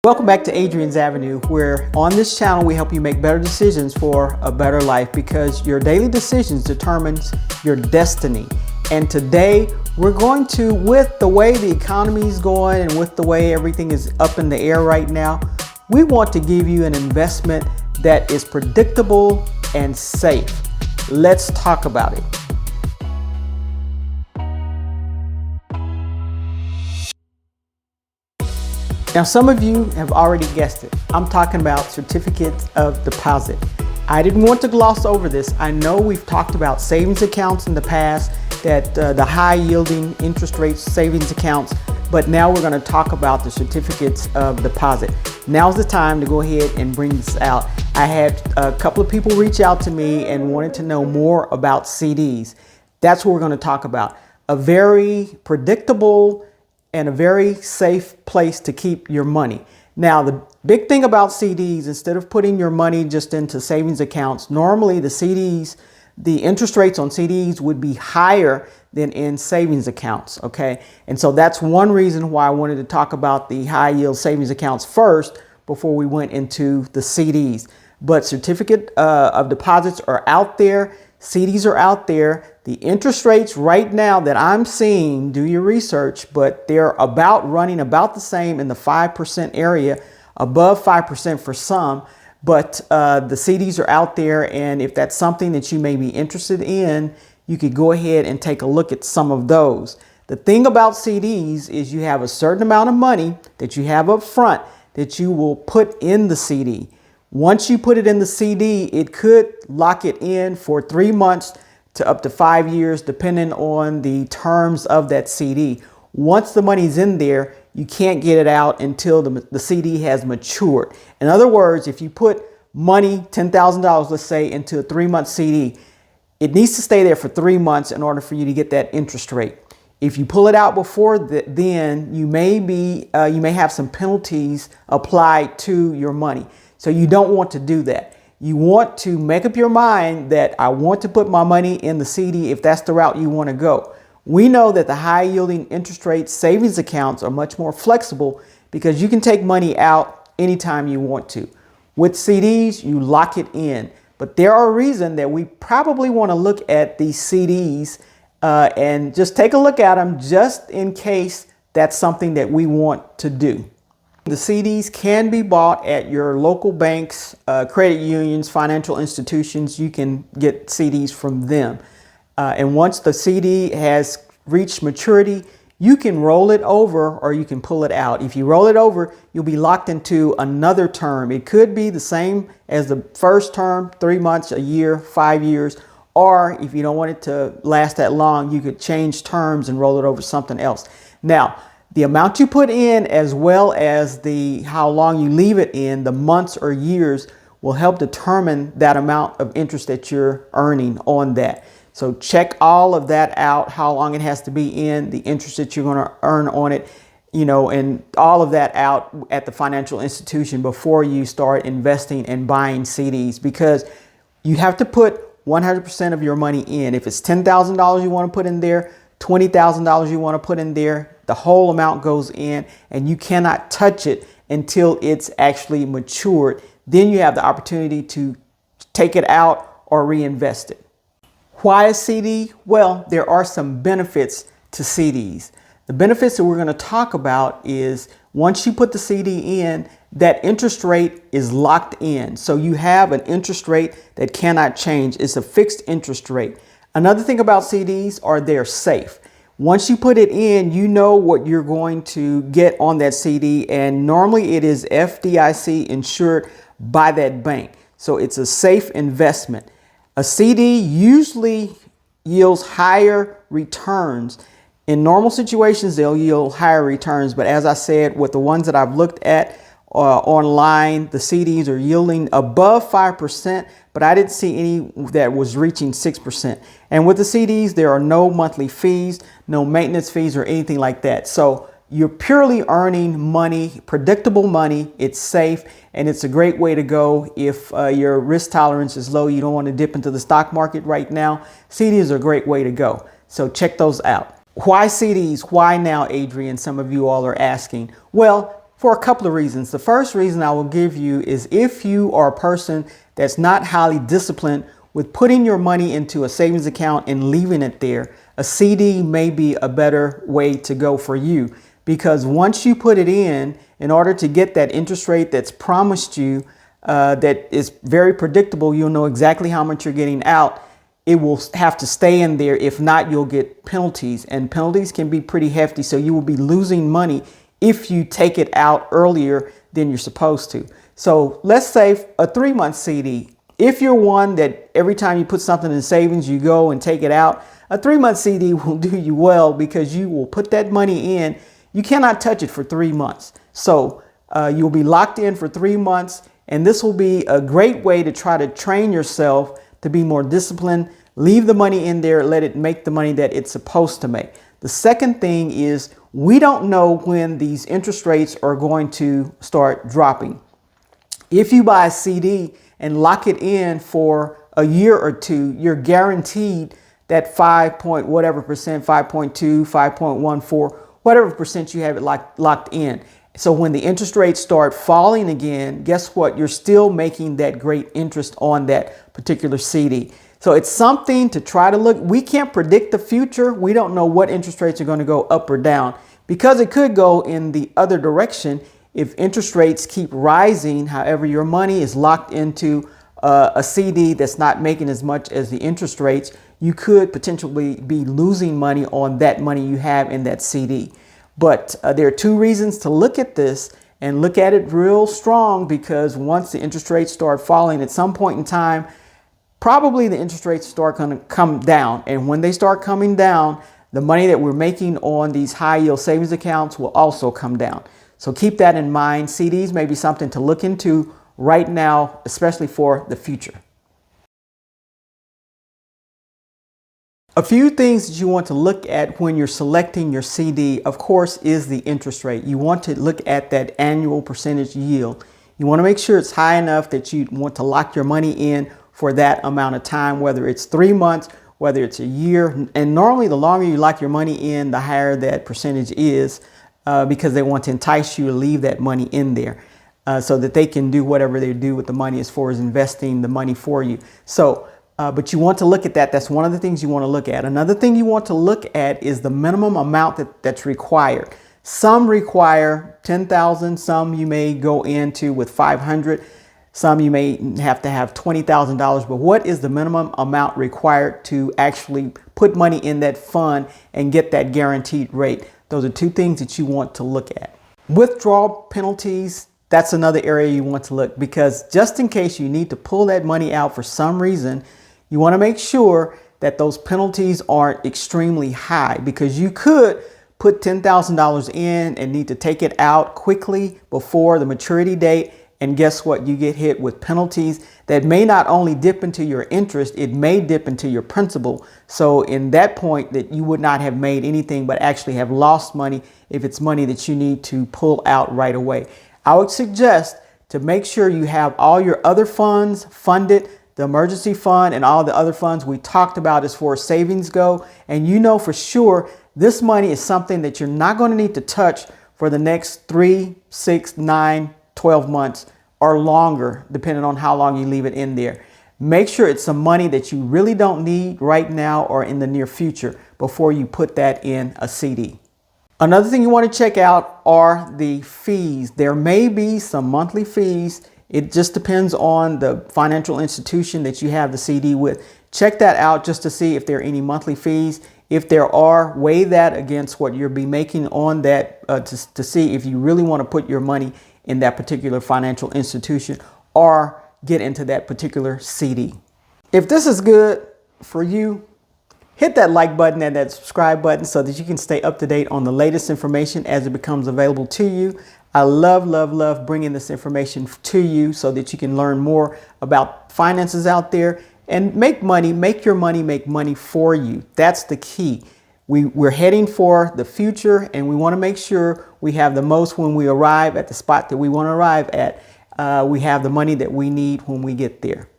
Welcome back to Adrian's Avenue, where on this channel we help you make better decisions for a better life, because your daily decisions determines your destiny. And today we're going to, with the way the economy is going and with the way everything is up in the air right now, we want to give you an investment that is predictable and safe. Let's talk about it. Now, some of you have already guessed it. I'm talking about certificates of deposit. I didn't want to gloss over this. I know we've talked about savings accounts in the past, that the high yielding interest rate savings accounts, but now we're going to talk about the certificates of deposit. Now's the time to go ahead and bring this out. I had a couple of people reach out to me and wanted to know more about CDs. That's what we're going to talk about. A very predictable and a very safe place to keep your money. Now, the big thing about CDs, instead of putting your money just into savings accounts, normally the interest rates on CDs would be higher than in savings accounts, okay? And so that's one reason why I wanted to talk about the high yield savings accounts first before we went into the CDs. But certificate of deposits are out there. CDs are out there. The interest rates right now that I'm seeing, do your research, but they're running about the same in the 5% area, above 5% for some. But the CDs are out there, and if that's something that you may be interested in, you could go ahead and take a look at some of those. The thing about CDs is you have a certain amount of money that you have up front that you will put in the CD. Once you put it in the CD, it could lock it in for 3 months to up to 5 years, depending on the terms of that CD. Once the money's in there, you can't get it out until the CD has matured. In other words, if you put money, $10,000, let's say, into a 3-month CD, it needs to stay there for 3 months in order for you to get that interest rate. If you pull it out before then, you may have some penalties applied to your money. So you don't want to do that. You want to make up your mind that I want to put my money in the CD if that's the route you want to go. We know that the high yielding interest rate savings accounts are much more flexible because you can take money out anytime you want to. With CDs, you lock it in. But there are reasons that we probably want to look at these CDs and just take a look at them just in case that's something that we want to do. The CDs can be bought at your local banks, credit unions, financial institutions. You can get CDs from them. And once the CD has reached maturity, you can roll it over or you can pull it out. If you roll it over, you'll be locked into another term. It could be the same as the first term, 3 months, a year, 5 years. Or if you don't want it to last that long, you could change terms and roll it over something else. Now, the amount you put in, as well as how long you leave it in, the months or years, will help determine that amount of interest that you're earning on that. So check all of that out, how long it has to be in, the interest that you're going to earn on it, and all of that out at the financial institution before you start investing and buying CDs, because you have to put 100% of your money in. If it's $10,000 you want to put in there, $20,000 you want to put in there, the whole amount goes in, and you cannot touch it until it's actually matured. Then you have the opportunity to take it out or reinvest it. Why a CD? Well, there are some benefits to CDs. The benefits that we're going to talk about is once you put the CD in, that interest rate is locked in. So you have an interest rate that cannot change. It's a fixed interest rate. Another thing about CDs are they're safe. Once you put it in, you know what you're going to get on that CD, and normally it is FDIC insured by that bank. So it's a safe investment. A CD usually yields higher returns. In normal situations, they'll yield higher returns, but as I said, with the ones that I've looked at online, the CDs are yielding above 5%, but I didn't see any that was reaching 6%. And with the CDs, there are no monthly fees, no maintenance fees or anything like that. So you're purely earning money, predictable money. It's safe, and it's a great way to go if your risk tolerance is low. You don't want to dip into the stock market right now. CDs are a great way to go. So check those out. Why CDs? Why now, Adrian? Some of you all are asking. Well, for a couple of reasons. The first reason I will give you is if you are a person that's not highly disciplined with putting your money into a savings account and leaving it there, a CD may be a better way to go for you, because once you put it in order to get that interest rate that's promised you, that is very predictable, you'll know exactly how much you're getting out. It will have to stay in there. If not, you'll get penalties, and penalties can be pretty hefty. So you will be losing money if you take it out earlier than you're supposed to. So let's say a 3-month CD. If you're one that every time you put something in savings, you go and take it out, a 3-month CD will do you well, because you will put that money in. You cannot touch it for 3 months. So you'll be locked in for 3 months. And this will be a great way to try to train yourself to be more disciplined. Leave the money in there, let it make the money that it's supposed to make. The second thing is, we don't know when these interest rates are going to start dropping. If you buy a CD and lock it in for a year or two, you're guaranteed that 5 point whatever percent, 5.2, 5.14, whatever percent you have it locked in. So when the interest rates start falling again, guess what? You're still making that great interest on that particular CD. So it's something to try to look. We can't predict the future. We don't know what interest rates are going to go up or down, because it could go in the other direction if interest rates keep rising. However, your money is locked into a CD that's not making as much as the interest rates. You could potentially be losing money on that money you have in that CD. But there are 2 reasons to look at this, and look at it real strong, because once the interest rates start falling at some point in time, probably the interest rates start going to come down. And when they start coming down, the money that we're making on these high yield savings accounts will also come down. So keep that in mind. CDs may be something to look into right now, especially for the future. A few things that you want to look at when you're selecting your CD, of course, is the interest rate. You want to look at that annual percentage yield. You want to make sure it's high enough that you want to lock your money in for that amount of time, whether it's 3 months, whether it's a year. And normally the longer you lock your money in, the higher that percentage is, because they want to entice you to leave that money in there so that they can do whatever they do with the money as far as investing the money for you. So but you want to look at that. That's one of the things you want to look at. Another thing you want to look at is the minimum amount that's required. Some require 10,000, some you may go into with 500, some you may have to have $20,000. But what is the minimum amount required to actually put money in that fund and get that guaranteed rate? Those are 2 things that you want to look at. Withdrawal penalties, that's another area you want to look, because just in case you need to pull that money out for some reason, you want to make sure that those penalties aren't extremely high, because you could put $10,000 in and need to take it out quickly before the maturity date. And guess what? You get hit with penalties that may not only dip into your interest, it may dip into your principal. So in that point, that you would not have made anything but actually have lost money if it's money that you need to pull out right away. I would suggest to make sure you have all your other funds funded, the emergency fund and all the other funds we talked about as far as savings go. And you know for sure this money is something that you're not going to need to touch for the next 3, 6, 9, 12 months or longer, depending on how long you leave it in there. Make sure it's some money that you really don't need right now or in the near future before you put that in a CD. Another thing you want to check out are the fees. There may be some monthly fees. It just depends on the financial institution that you have the CD with. Check that out just to see if there are any monthly fees. If there are, weigh that against what you'll be making on that to see if you really want to put your money in that particular financial institution or get into that particular CD. If this is good for you, hit that like button and that subscribe button so that you can stay up to date on the latest information as it becomes available to you. I love bringing this information to you so that you can learn more about finances out there and make money, make your money, make money for you. That's the key. We're heading for the future, and we want to make sure we have the most when we arrive at the spot that we want to arrive at. We have the money that we need when we get there.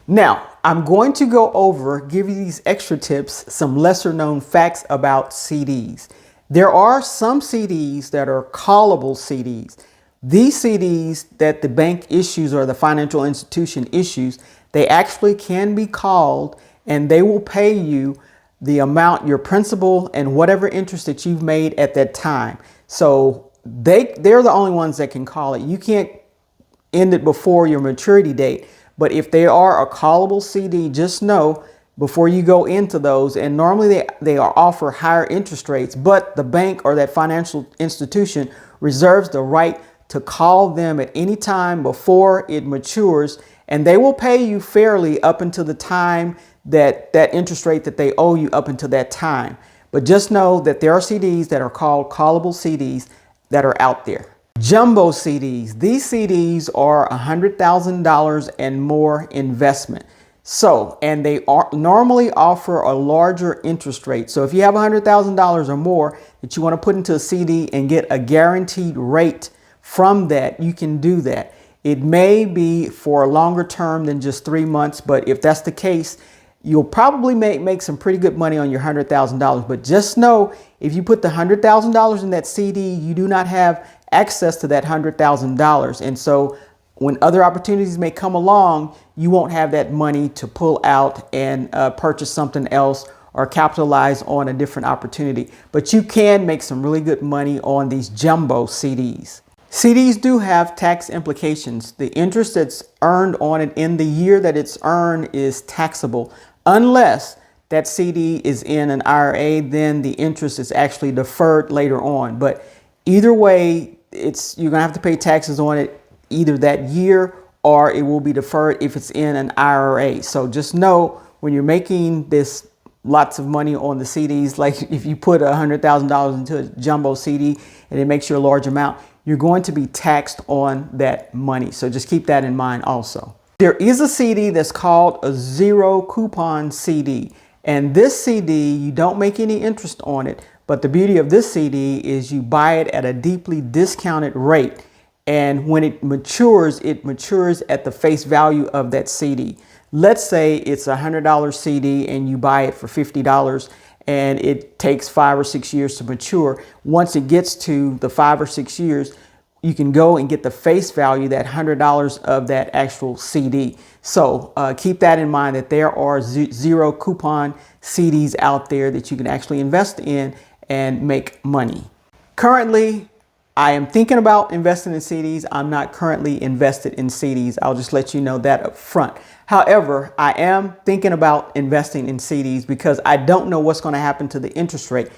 Now, I'm going to go over, give you these extra tips, some lesser known facts about CDs. There are some CDs that are callable CDs. These CDs that the bank issues or the financial institution issues, they actually can be called and they will pay you the amount, your principal and whatever interest that you've made at that time. So they're the only ones that can call it. You can't end it before your maturity date. But if they are a callable CD, just know before you go into those, and normally they offer higher interest rates, but the bank or that financial institution reserves the right to call them at any time before it matures, and they will pay you fairly up until the time that interest rate that they owe you up until that time. But just know that there are CDs that are called callable CDs that are out there. Jumbo CDs. These CDs are $100,000 and more investment. So, and they normally offer a larger interest rate. So if you have $100,000 or more that you want to put into a CD and get a guaranteed rate from that, you can do that. It may be for a longer term than just 3 months, but if that's the case, you'll probably make some pretty good money on your $100,000. But just know, if you put the $100,000 in that CD, you do not have access to that $100,000. And so when other opportunities may come along, you won't have that money to pull out and purchase something else or capitalize on a different opportunity. But you can make some really good money on these jumbo CDs. CDs do have tax implications. The interest that's earned on it in the year that it's earned is taxable. Unless that CD is in an IRA, then the interest is actually deferred later on. But either way, you're gonna have to pay taxes on it either that year or it will be deferred if it's in an IRA. So just know, when you're making this lots of money on the CDs, like if you put $100,000 into a jumbo CD and it makes you a large amount, you're going to be taxed on that money. So just keep that in mind also. There is a CD that's called a zero coupon CD. And this CD, you don't make any interest on it. But the beauty of this CD is you buy it at a deeply discounted rate. And when it matures at the face value of that CD. Let's say it's a $100 CD and you buy it for $50 and it takes 5 or 6 years to mature. Once it gets to the 5 or 6 years, you can go and get the face value, that $100 of that actual CD. So keep that in mind, that there are zero coupon CDs out there that you can actually invest in and make money. Currently, I am thinking about investing in CDs. I'm not currently invested in CDs. I'll just let you know that up front. However, I am thinking about investing in CDs because I don't know what's going to happen to the interest rate.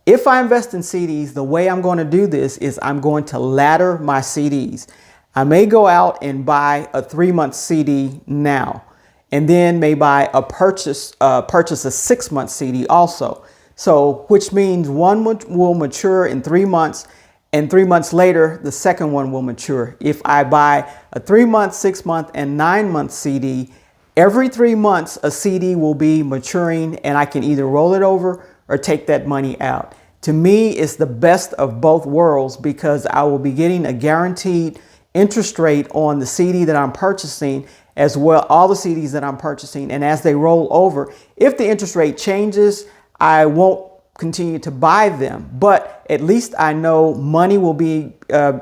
If I invest in CDs, the way I'm going to do this is I'm going to ladder my CDs. I may go out and buy a 3-month CD now, and then may buy purchase a 6-month CD also. So, which means one will mature in 3 months, and 3 months later, the second one will mature. If I buy a 3-month, 6-month, and 9-month CD, every 3 months, a CD will be maturing and I can either roll it over or take that money out. To me, it's the best of both worlds because I will be getting a guaranteed interest rate on the CD that I'm purchasing, as well all the CDs that I'm purchasing. And as they roll over, if the interest rate changes, I won't continue to buy them, but at least I know money will be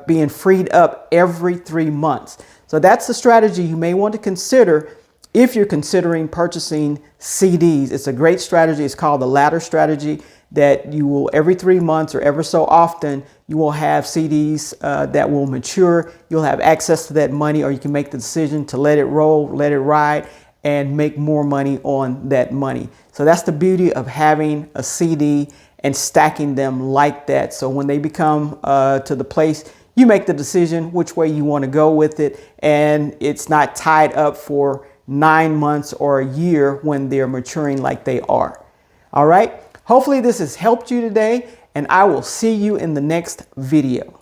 being freed up every 3 months. So that's the strategy you may want to consider if you're considering purchasing CDs. It's a great strategy. It's called the ladder strategy, that you will every 3 months or ever so often, you will have CDs that will mature. You'll have access to that money, or you can make the decision to let it roll, let it ride, and make more money on that money. So that's the beauty of having a CD and stacking them like that. So when they become to the place, you make the decision which way you want to go with it, and it's not tied up for 9 months or a year when they're maturing like they are. All right. Hopefully this has helped you today, and I will see you in the next video.